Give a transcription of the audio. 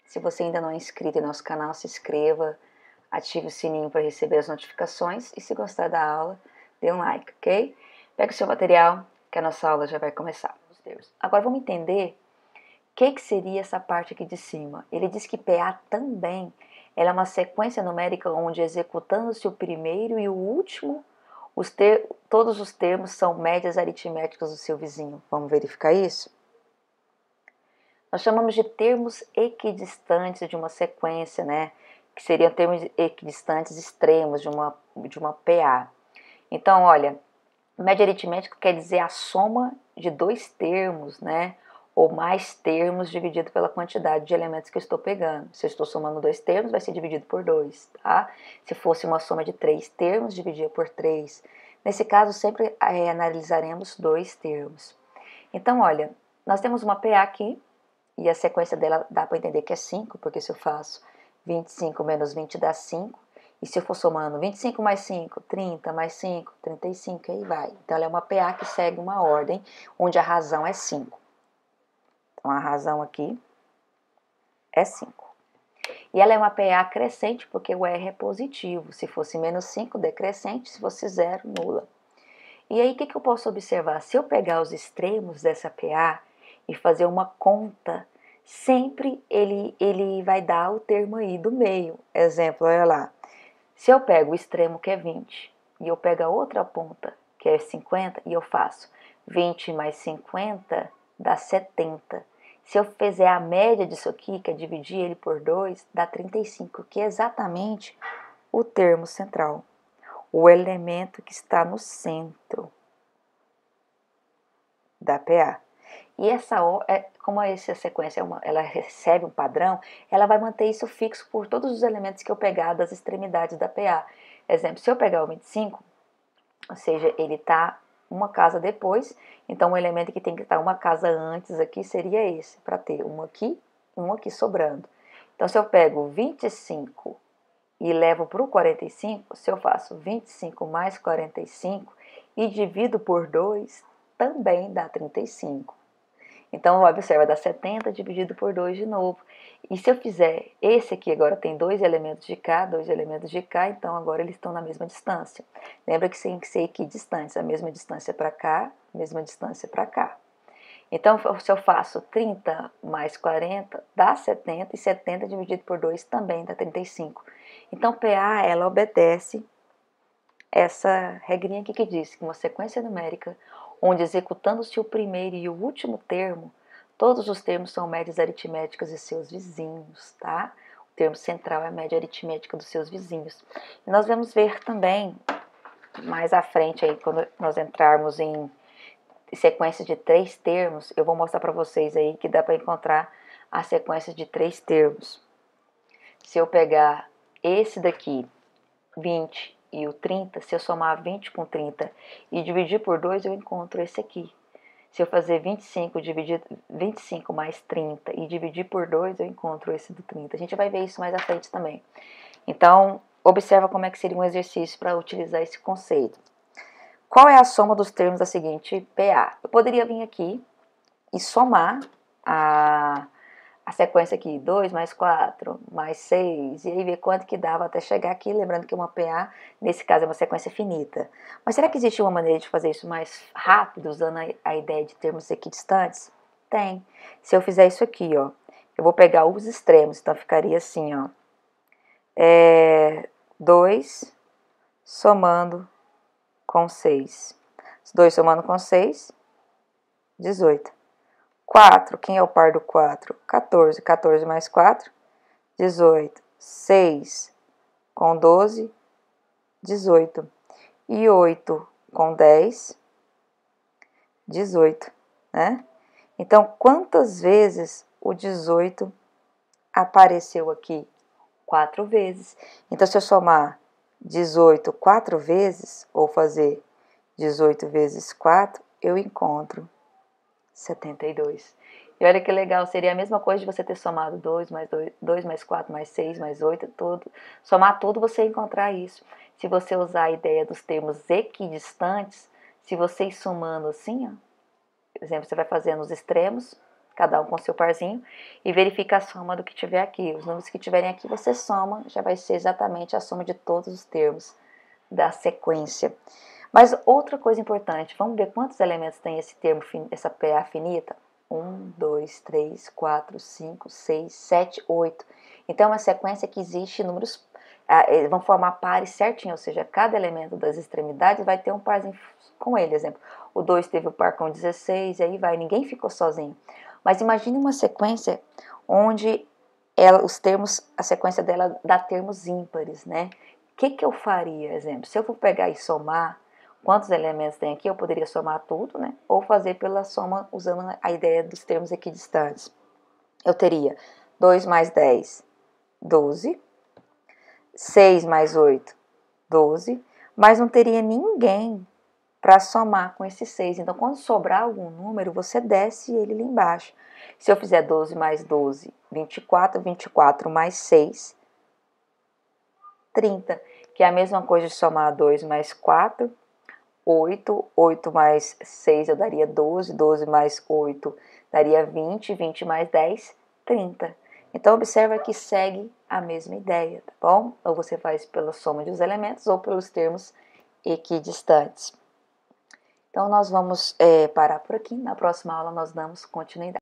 Se você ainda não é inscrito em nosso canal, se inscreva, ative o sininho para receber as notificações e se gostar da aula, dê um like, ok? Pega o seu material que a nossa aula já vai começar. Agora vamos entender o que seria essa parte aqui de cima. Ele diz que PA também ela é uma sequência numérica onde executando-se o primeiro e o último, todos os termos são médias aritméticas do seu vizinho. Vamos verificar isso? Nós chamamos de termos equidistantes de uma sequência, né? Que seriam termos equidistantes extremos de uma PA. Então, olha, média aritmética quer dizer a soma de dois termos, né? Ou mais termos dividido pela quantidade de elementos que eu estou pegando. Se eu estou somando dois termos, vai ser dividido por 2, tá? Se fosse uma soma de 3 termos, dividia por 3. Nesse caso, sempre analisaremos dois termos. Então, olha, nós temos uma PA aqui, e a sequência dela dá para entender que é 5, porque se eu faço 25 menos 20 dá 5. E se eu for somando 25 mais 5, 30 mais 5, 35, aí vai. Então, ela é uma PA que segue uma ordem, onde a razão é 5. Então, a razão aqui é 5. E ela é uma PA crescente, porque o R é positivo. Se fosse menos 5, decrescente. Se fosse 0, nula. E aí, o que eu posso observar? Se eu pegar os extremos dessa PA e fazer uma conta, sempre ele vai dar o termo aí do meio. Exemplo, olha lá. Se eu pego o extremo que é 20 e eu pego a outra ponta que é 50 e eu faço 20 mais 50 dá 70. Se eu fizer a média disso aqui, que é dividir ele por 2, dá 35, que é exatamente o termo central. O elemento que está no centro da PA. E como essa sequência ela recebe um padrão, ela vai manter isso fixo por todos os elementos que eu pegar das extremidades da PA. Exemplo, se eu pegar o 25, ou seja, ele está uma casa depois, então o elemento que tem que estar uma casa antes aqui seria esse, para ter um aqui e um aqui sobrando. Então, se eu pego 25 e levo para o 45, se eu faço 25 mais 45 e divido por 2, também dá 35. Então, observa, dá 70 dividido por 2 de novo. E se eu fizer, esse aqui agora tem 2 elementos de cá, 2 elementos de cá, então agora eles estão na mesma distância. Lembra que tem que ser equidistantes, a mesma distância para cá, a mesma distância para cá. Então, se eu faço 30 mais 40, dá 70, e 70 dividido por 2 também dá 35. Então, PA, ela obedece essa regrinha aqui que diz que uma sequência numérica, onde executando-se o primeiro e o último termo, todos os termos são médias aritméticas de seus vizinhos, tá? O termo central é a média aritmética dos seus vizinhos. E nós vamos ver também, mais à frente, aí, quando nós entrarmos em sequências de 3 termos, eu vou mostrar para vocês aí que dá para encontrar a sequência de 3 termos. Se eu pegar esse daqui, 20, e o 30, se eu somar 20 com 30 e dividir por 2, eu encontro esse aqui. Se eu fazer 25 mais 30 e dividir por 2, eu encontro esse do 30. A gente vai ver isso mais à frente também. Então, observa como é que seria um exercício para utilizar esse conceito. Qual é a soma dos termos da seguinte PA? Eu poderia vir aqui e somar a sequência aqui, 2 mais 4 mais 6, e aí ver quanto que dava até chegar aqui, lembrando que uma PA, nesse caso, é uma sequência finita. Mas será que existe uma maneira de fazer isso mais rápido, usando a ideia de termos equidistantes? Tem. Se eu fizer isso aqui, ó, eu vou pegar os extremos, então ficaria assim, ó, 2 somando com 6. 2 somando com 6, 18. 4, quem é o par do 4? 14. 14 mais 4, 18. 6 com 12, 18. E 8 com 10, 18, né? Então, quantas vezes o 18 apareceu aqui? 4 vezes. Então, se eu somar 18 4 vezes, ou fazer 18 vezes 4, eu encontro 72. E olha que legal, seria a mesma coisa de você ter somado 2 mais 2, 2 mais 4 mais 6 mais 8, tudo. Somar tudo, você encontrar isso. Se você usar a ideia dos termos equidistantes, se você ir somando assim, ó, Por exemplo, você vai fazendo os extremos, cada um com seu parzinho, e verifica a soma do que tiver aqui. Os números que tiverem aqui você soma, já vai ser exatamente a soma de todos os termos da sequência. Mas outra coisa importante, vamos ver quantos elementos tem esse termo, essa PA finita? 1, 2, 3, 4, 5, 6, 7, 8. Então é uma sequência que existe números, eles vão formar pares certinho, ou seja, cada elemento das extremidades vai ter um parzinho com ele. Exemplo, o 2 teve o par com 16, e aí vai, ninguém ficou sozinho. Mas imagine uma sequência onde os termos, a sequência dela dá termos ímpares, né? O que eu faria, exemplo? Se eu for pegar e somar, quantos elementos tem aqui? Eu poderia somar tudo, né? Ou fazer pela soma usando a ideia dos termos equidistantes. Eu teria 2 mais 10, 12. 6 mais 8, 12. Mas não teria ninguém para somar com esse 6. Então, quando sobrar algum número, você desce ele lá embaixo. Se eu fizer 12 mais 12, 24, 24 mais 6, 30. Que é a mesma coisa de somar 2 mais 4, 8. 8 mais 6 eu daria 12. 12 mais 8 daria 20. 20 mais 10, 30. Então, observa que segue a mesma ideia, tá bom? Ou você faz pela soma dos elementos ou pelos termos equidistantes. Então, nós vamos parar por aqui. Na próxima aula, nós damos continuidade.